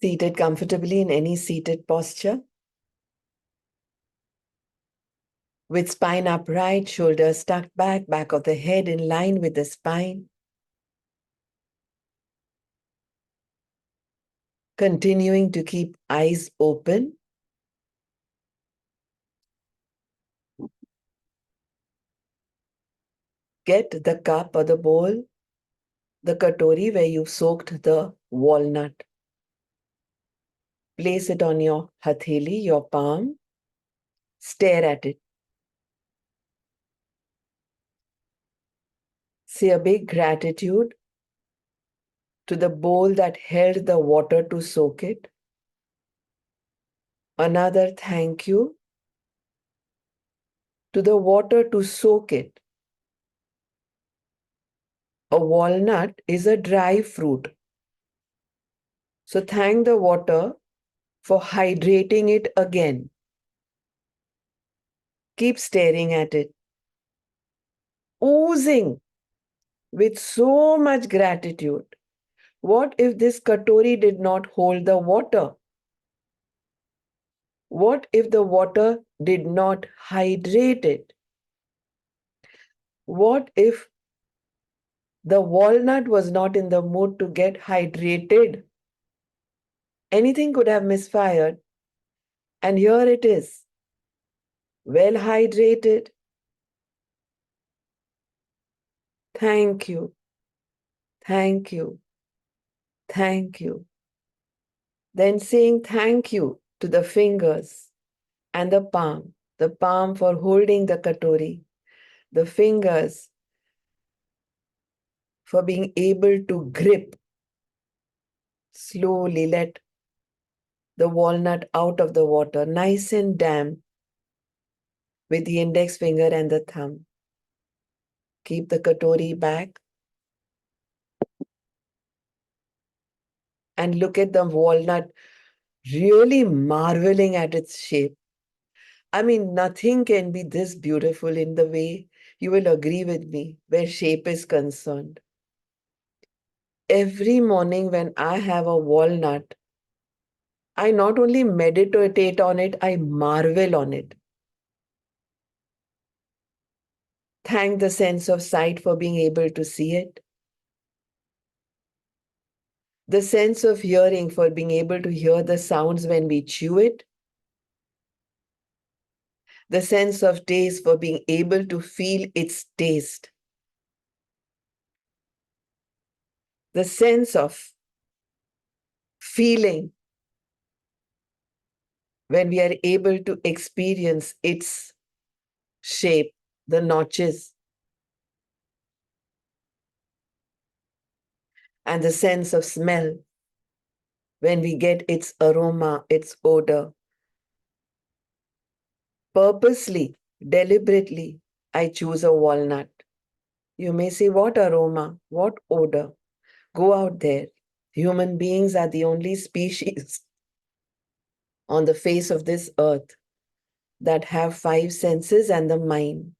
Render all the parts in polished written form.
Seated comfortably in any seated posture. With spine upright, shoulders tucked back, back of the head in line with the spine. Continuing to keep eyes open. Get the cup or the bowl, the katori where you've soaked the walnut. Place it on your hatheli, your palm. Stare at it. Say a big gratitude to the bowl that held the water to soak it. Another thank you to the water to soak it. A walnut is a dry fruit. So thank the water for hydrating it again. Keep staring at it, oozing with so much gratitude. What if this katori did not hold the water? What if the water did not hydrate it? What if the walnut was not in the mood to get hydrated? Anything could have misfired. And here it is, well hydrated. Thank you. Thank you. Thank you. Then saying thank you to the fingers and the palm for holding the katori, the fingers for being able to grip, slowly let the walnut out of the water, nice and damp, with the index finger and the thumb. Keep the katori back and look at the walnut, really marveling at its shape. I mean, nothing can be this beautiful in the way you will agree with me where shape is concerned. Every morning when I have a walnut, I not only meditate on it, I marvel on it. Thank the sense of sight for being able to see it. The sense of hearing for being able to hear the sounds when we chew it. The sense of taste for being able to feel its taste. The sense of feeling when we are able to experience its shape, the notches, and the sense of smell when we get its aroma, its odor. Purposely, deliberately, I choose a walnut. You may say, what aroma, what odor? Go out there. Human beings are the only species on the face of this earth that have five senses and the mind.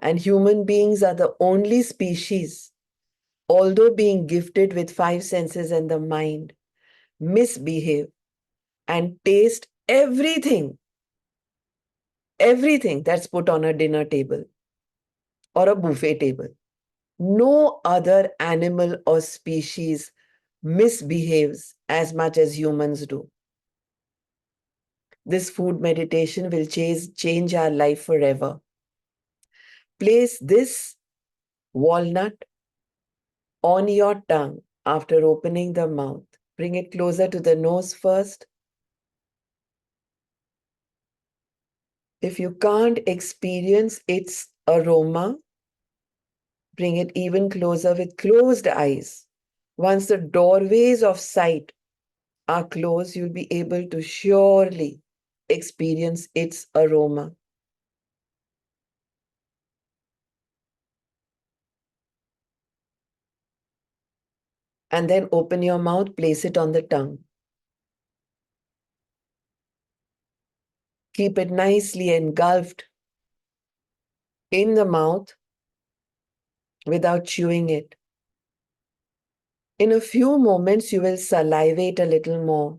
And human beings are the only species, although being gifted with five senses and the mind, misbehave and taste everything that's put on a dinner table or a buffet table. No other animal or species misbehaves as much as humans do. This food meditation will change our life forever. Place this walnut on your tongue after opening the mouth. Bring it closer to the nose first. If you can't experience its aroma, bring it even closer with closed eyes. Once the doorways of sight are closed, you'll be able to surely experience its aroma. And then open your mouth, place it on the tongue. Keep it nicely engulfed in the mouth without chewing it. In a few moments, you will salivate a little more.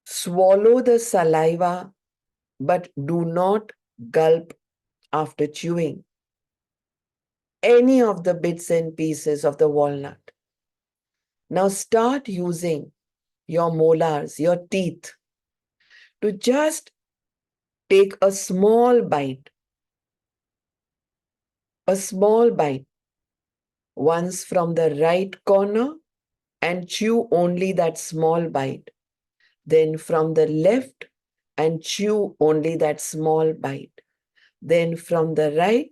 Swallow the saliva, but do not gulp after chewing any of the bits and pieces of the walnut. Now start using your molars, your teeth, to just take a small bite, once from the right corner, and chew only that small bite. Then from the left, and chew only that small bite. Then from the right,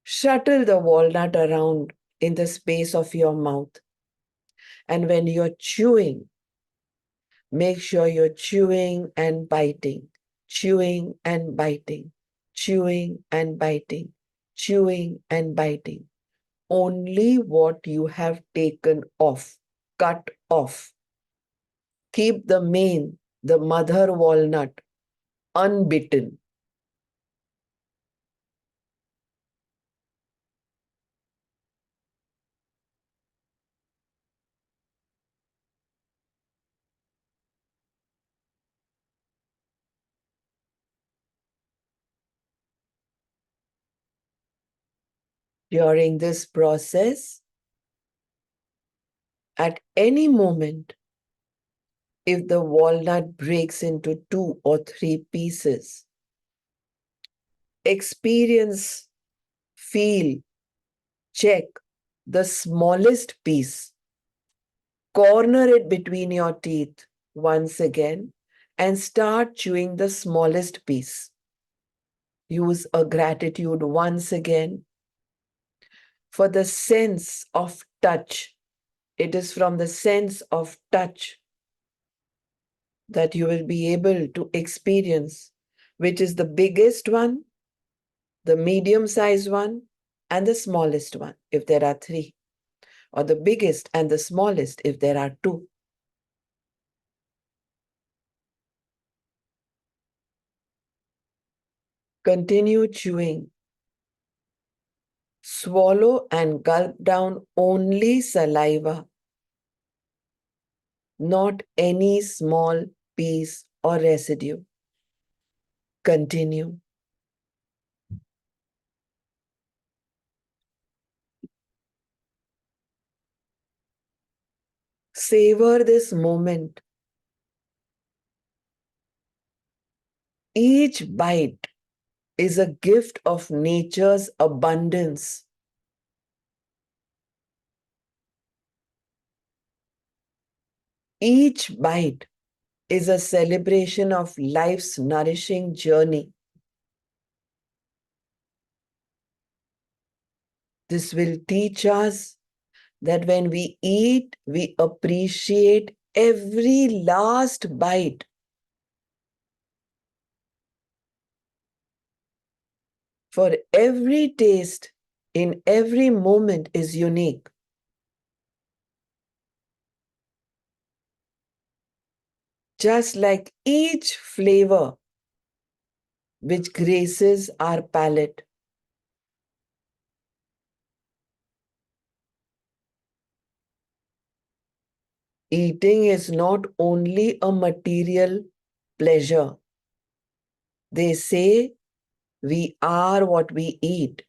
shuttle the walnut around in the space of your mouth. And when you're chewing, make sure you're chewing and biting, chewing and biting, chewing and biting, chewing and biting. Only what you have taken off, cut off. Keep the main, the mother walnut, unbitten. During this process, at any moment, if the walnut breaks into 2 or 3 pieces, experience, feel, check the smallest piece, corner it between your teeth once again, and start chewing the smallest piece. Use a gratitude once again for the sense of touch. It is from the sense of touch that you will be able to experience which is the biggest one, the medium-sized one, and the smallest one, if there are 3, or the biggest and the smallest, if there are 2. Continue chewing. Swallow and gulp down only saliva, not any small piece or residue. Continue. Savor this moment. Each bite is a gift of nature's abundance. Each bite is a celebration of life's nourishing journey. This will teach us that when we eat, we appreciate every last bite. For every taste in every moment is unique. Just like each flavor which graces our palate. Eating is not only a material pleasure. They say we are what we eat.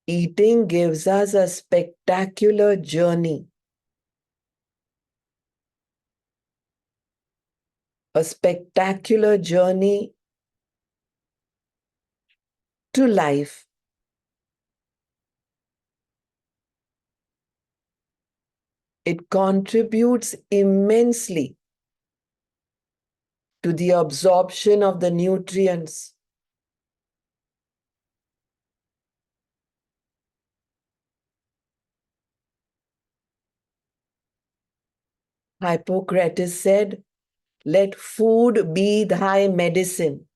Eating gives us a spectacular journey, to life. It contributes immensely to the absorption of the nutrients. Hippocrates said, "Let food be thy medicine,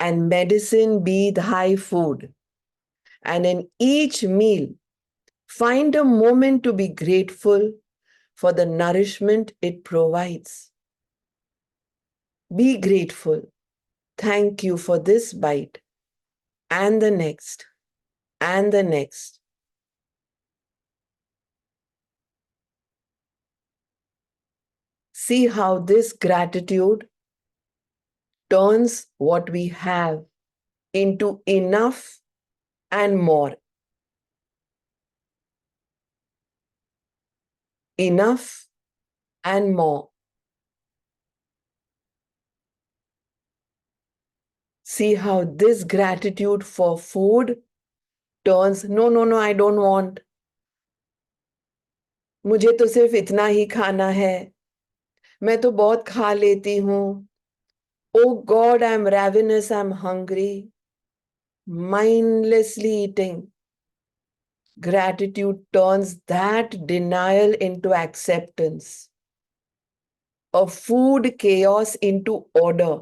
and medicine be thy food. And in each meal, find a moment to be grateful for the nourishment it provides." Be grateful. Thank you for this bite, and the next, and the next. See how this gratitude turns what we have into enough and more. Enough and more. See how this gratitude for food turns, no, no, no, I don't want. मुझे तो सिर्फ इतना ही खाना है. मैं तो बहुत खा लेती हूँ. Oh God, I'm ravenous, I'm hungry. Mindlessly eating. Gratitude turns that denial into acceptance. A food chaos into order.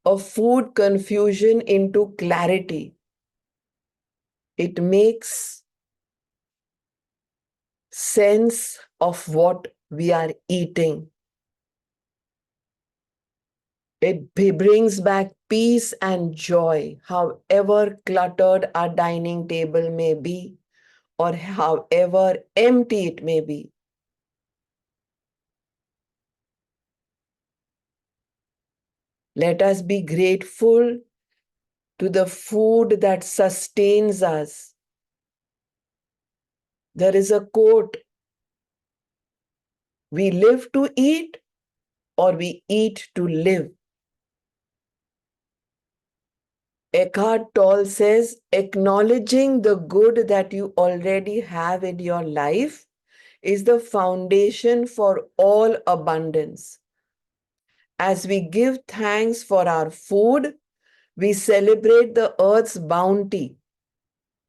A food confusion into clarity. It makes sense of what we are eating. It brings back peace and joy, however cluttered our dining table may be, or however empty it may be. Let us be grateful to the food that sustains us. There is a quote, we live to eat or we eat to live. Eckhart Tolle says, acknowledging the good that you already have in your life is the foundation for all abundance. As we give thanks for our food, we celebrate the earth's bounty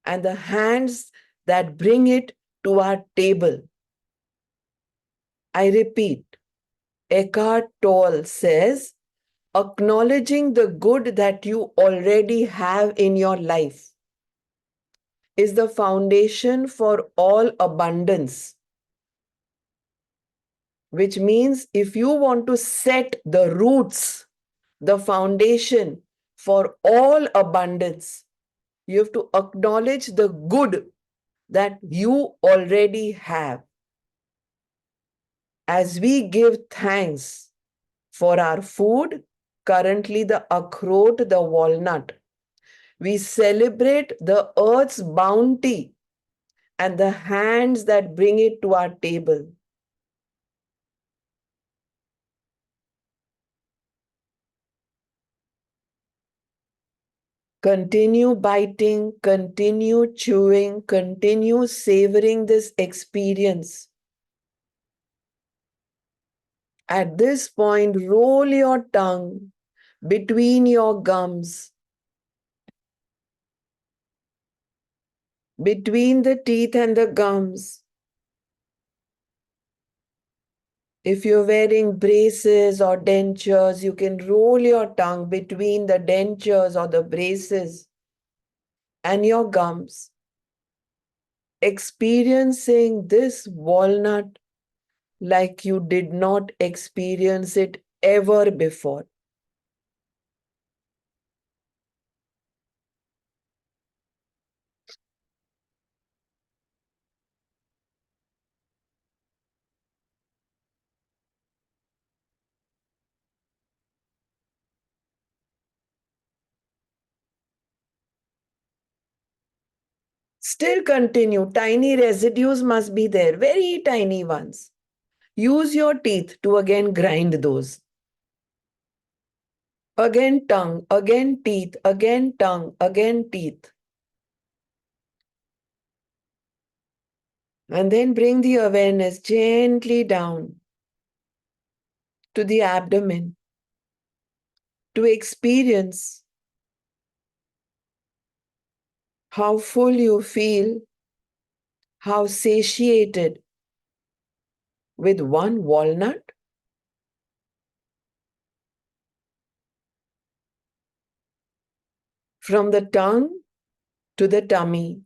and the hands that bring it to our table. I repeat, Eckhart Tolle says, acknowledging the good that you already have in your life is the foundation for all abundance. Which means if you want to set the roots, the foundation for all abundance, you have to acknowledge the good that you already have. As we give thanks for our food, currently the akhrot, the walnut, we celebrate the earth's bounty and the hands that bring it to our table. Continue biting, continue chewing, continue savoring this experience. At this point, roll your tongue between your gums, between the teeth and the gums. If you're wearing braces or dentures, you can roll your tongue between the dentures or the braces and your gums, experiencing this walnut like you did not experience it ever before. Still continue. Tiny residues must be there, very tiny ones. Use your teeth to again grind those. Again tongue, again teeth, again tongue, again teeth. And then bring the awareness gently down to the abdomen to experience how full you feel, how satiated with one walnut. From the tongue to the tummy.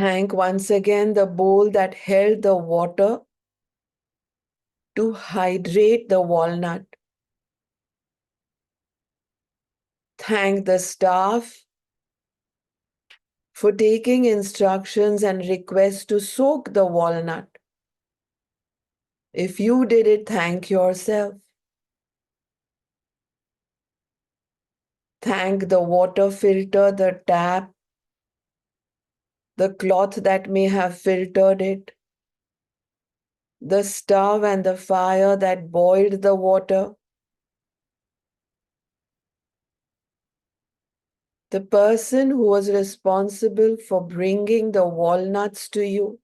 Thank once again the bowl that held the water to hydrate the walnut. Thank the staff for taking instructions and requests to soak the walnut. If you did it, thank yourself. Thank the water filter, the tap, the cloth that may have filtered it, the stove and the fire that boiled the water, the person who was responsible for bringing the walnuts to you,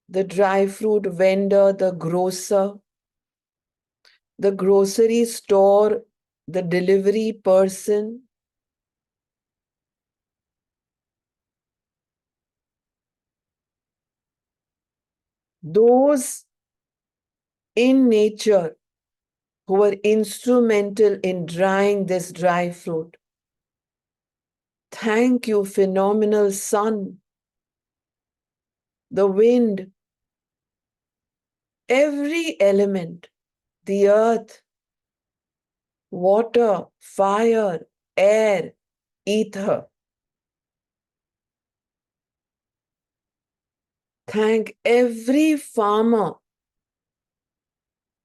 the dry fruit vendor, the grocer, the grocery store, the delivery person. Those in nature who were instrumental in drying this dry fruit. Thank you, phenomenal sun, the wind, every element, the earth, water, fire, air, ether. Thank every farmer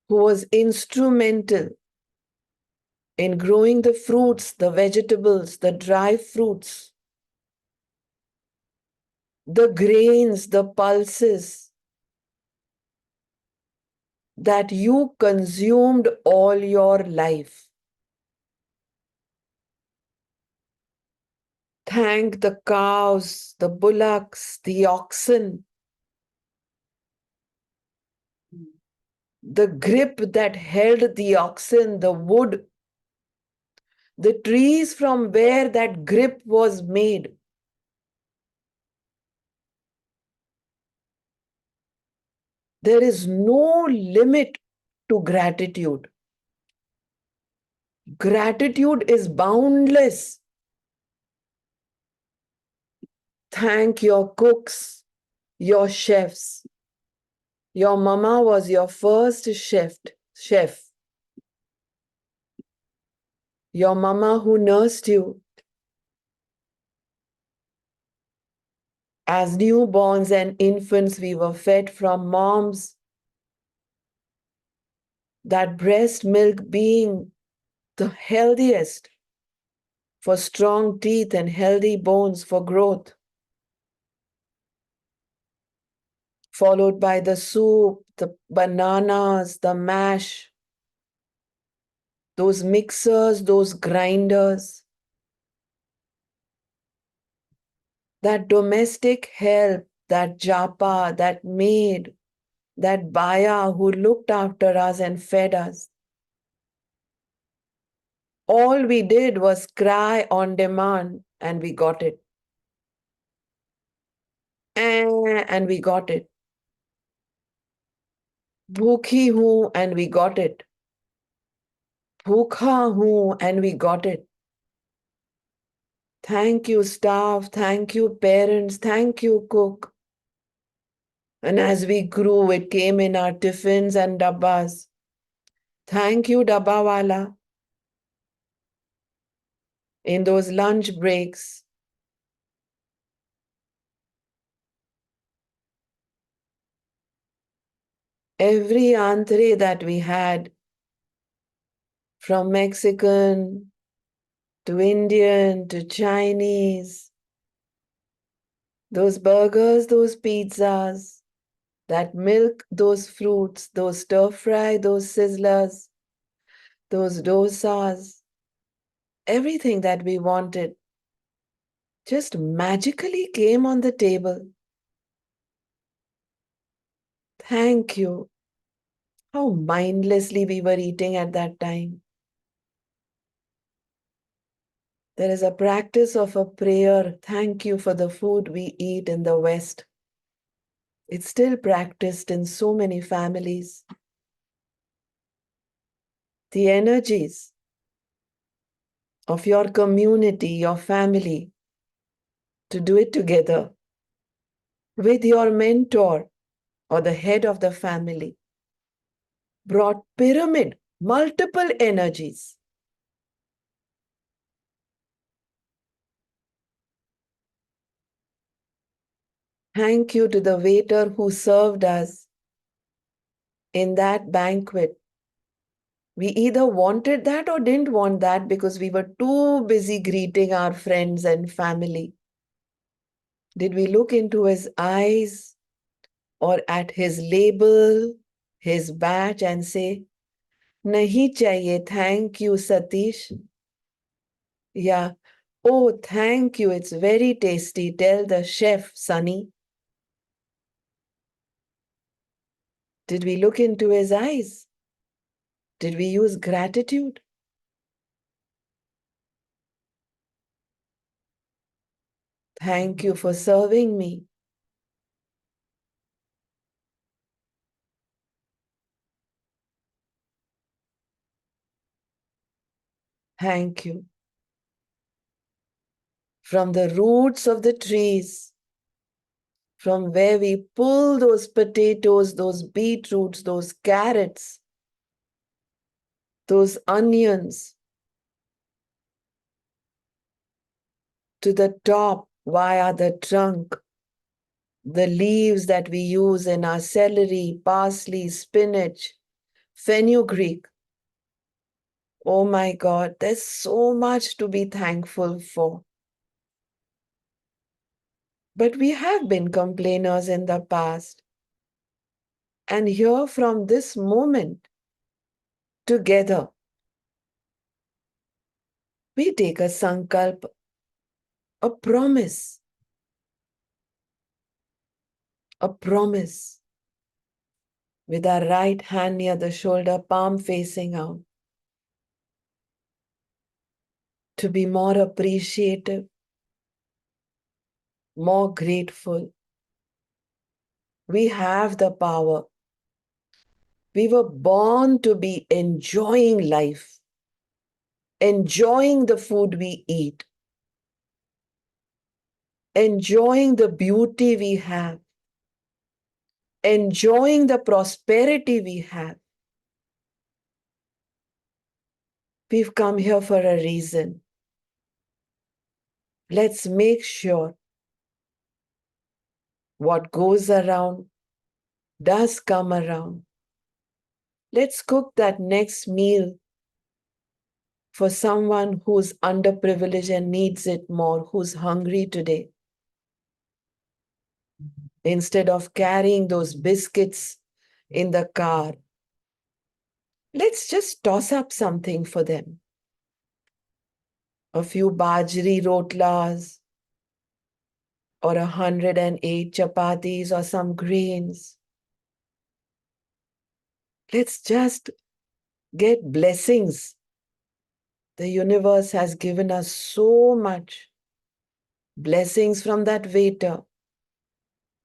who was instrumental in growing the fruits, the vegetables, the dry fruits, the grains, the pulses that you consumed all your life. Thank the cows, the bullocks, the oxen, the grip that held the oxen, the wood, the trees from where that grip was made. There is no limit to gratitude. Gratitude is boundless. Thank your cooks, your chefs. Your mama was your first chef. Your mama who nursed you. As newborns and infants, we were fed from moms. That breast milk being the healthiest for strong teeth and healthy bones for growth. Followed by the soup, the bananas, the mash, those mixers, those grinders. That domestic help, that japa, that maid, that baya who looked after us and fed us. All we did was cry on demand and we got it. And we got it. Bhookhi hu and we got it. Bhookha hu and we got it. Thank you, staff. Thank you, parents. Thank you, cook. And as we grew, it came in our tiffins and dabbas. Thank you, dabbawala. In those lunch breaks, every entree that we had, from Mexican to Indian to Chinese, those burgers, those pizzas, that milk, those fruits, those stir fry, those sizzlers, those dosas, everything that we wanted just magically came on the table. Thank you. How mindlessly we were eating at that time. There is a practice of a prayer. Thank you for the food we eat in the West. It's still practiced in so many families. The energies of your community, your family, to do it together with your mentor or the head of the family, brought pyramid, multiple energies. Thank you to the waiter who served us in that banquet. We either wanted that or didn't want that because we were too busy greeting our friends and family. Did we look into his eyes or at his label, his badge, and say, Nahi chahiye, thank you, Satish? Yeah, oh, thank you, it's very tasty. Tell the chef, Sunny. Did we look into his eyes? Did we use gratitude? Thank you for serving me. Thank you. From the roots of the trees, from where we pull those potatoes, those beetroots, those carrots, those onions, to the top via the trunk, the leaves that we use in our celery, parsley, spinach, fenugreek. Oh my God, there's so much to be thankful for. But we have been complainers in the past. And here from this moment, together, we take a sankalp, a promise, with our right hand near the shoulder, palm facing out, to be more appreciative, more grateful. We have the power. We were born to be enjoying life, enjoying the food we eat, enjoying the beauty we have, enjoying the prosperity we have. We've come here for a reason. Let's make sure what goes around does come around. Let's cook that next meal for someone who's underprivileged and needs it more, who's hungry today. Instead of carrying those biscuits in the car, let's just toss up something for them. A few bajri rotlas, or 108 chapatis, or some grains. Let's just get blessings. The universe has given us so much. Blessings from that waiter,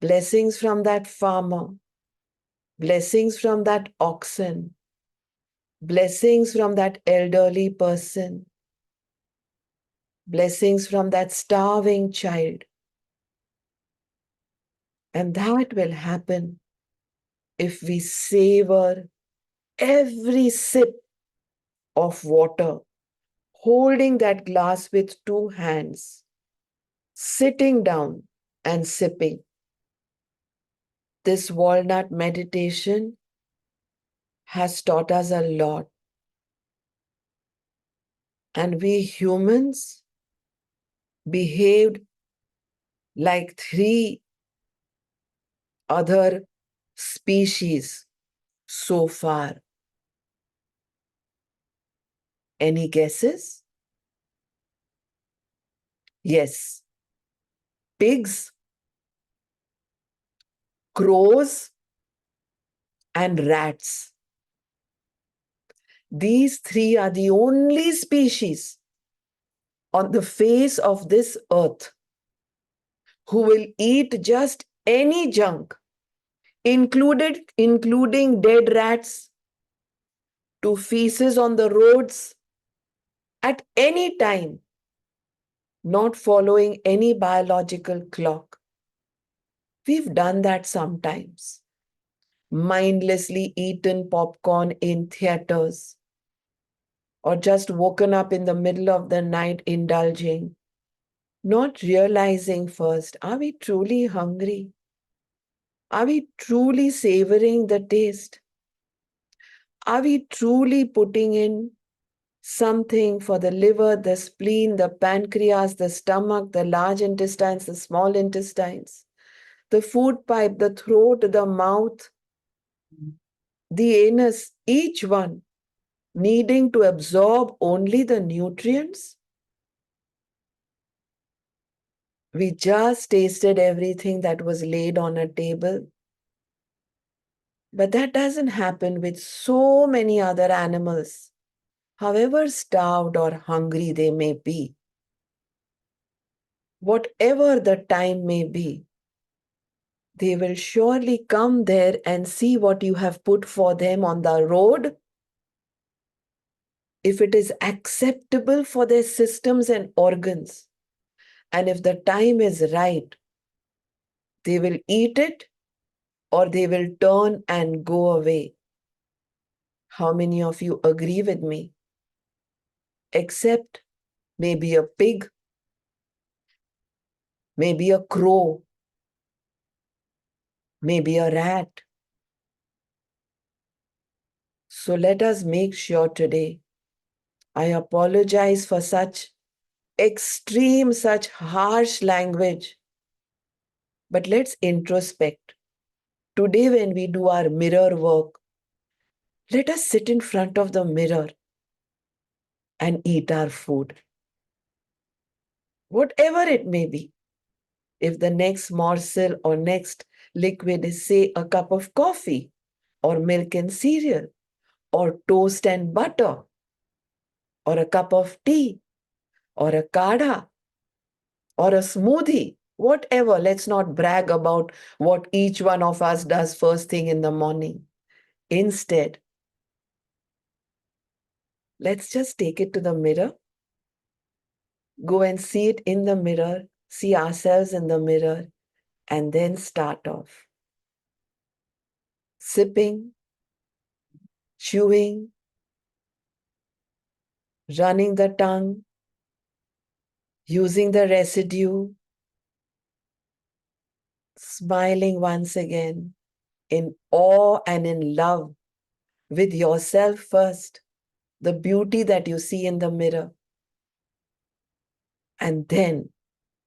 blessings from that farmer, blessings from that oxen, blessings from that elderly person, blessings from that starving child. And that will happen if we savor every sip of water, holding that glass with two hands, sitting down and sipping. This walnut meditation has taught us a lot. And we humans behaved like three other species so far. Any guesses? Yes. Pigs, crows, and rats. These three are the only species on the face of this earth who will eat just any junk, including dead rats, to feces on the roads at any time, not following any biological clock. We've done that sometimes. Mindlessly eaten popcorn in theaters, or just woken up in the middle of the night indulging, not realizing first, are we truly hungry? Are we truly savoring the taste? Are we truly putting in something for the liver, the spleen, the pancreas, the stomach, the large intestines, the small intestines, the food pipe, the throat, the mouth, the anus, each one needing to absorb only the nutrients? We just tasted everything that was laid on a table. But that doesn't happen with so many other animals, however starved or hungry they may be. Whatever the time may be, they will surely come there and see what you have put for them on the road. If it is acceptable for their systems and organs, and if the time is right, they will eat it or they will turn and go away. How many of you agree with me? Except maybe a pig, maybe a crow, maybe a rat. So let us make sure today. I apologize for such extreme, such harsh language. But let's introspect. Today, when we do our mirror work, let us sit in front of the mirror and eat our food. Whatever it may be. If the next morsel or next liquid is, say, a cup of coffee, or milk and cereal, or toast and butter, or a cup of tea, or a kadha, or a smoothie, whatever. Let's not brag about what each one of us does first thing in the morning. Instead, let's just take it to the mirror, go and see it in the mirror, see ourselves in the mirror, and then start off. Sipping, chewing, running the tongue, using the residue, smiling once again in awe and in love with yourself first, the beauty that you see in the mirror. And then,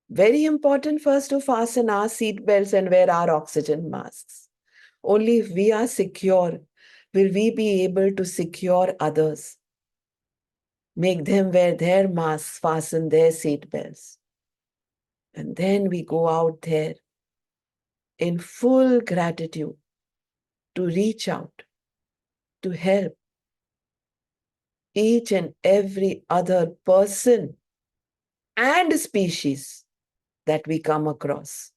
very important first to fasten our seat belts and wear our oxygen masks. Only if we are secure will we be able to secure others. Make them wear their masks, fasten their seat belts. And then we go out there in full gratitude to reach out, to help each and every other person and species that we come across.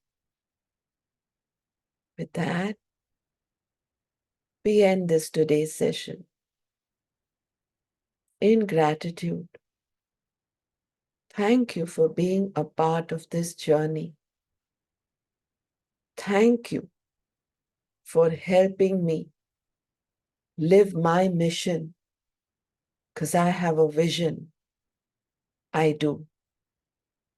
With that, we end this today's session in gratitude. Thank you for being a part of this journey. Thank you for helping me live my mission, because I have a vision. I do.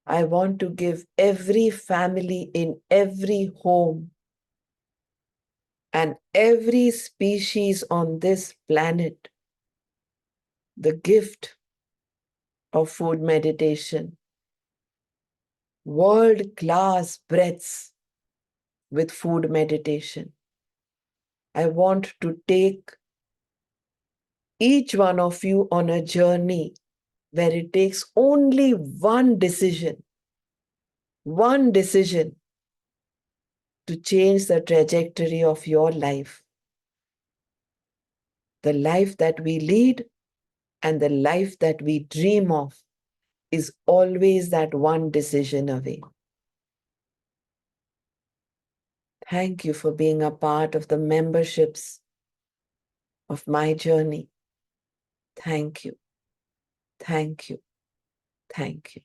I want to give every family in every home and every species on this planet the gift of food meditation, world-class breaths with food meditation. I want to take each one of you on a journey where it takes only one decision to change the trajectory of your life. The life that we lead and the life that we dream of is always that one decision away. Thank you for being a part of the memberships of my journey. Thank you. Thank you. Thank you.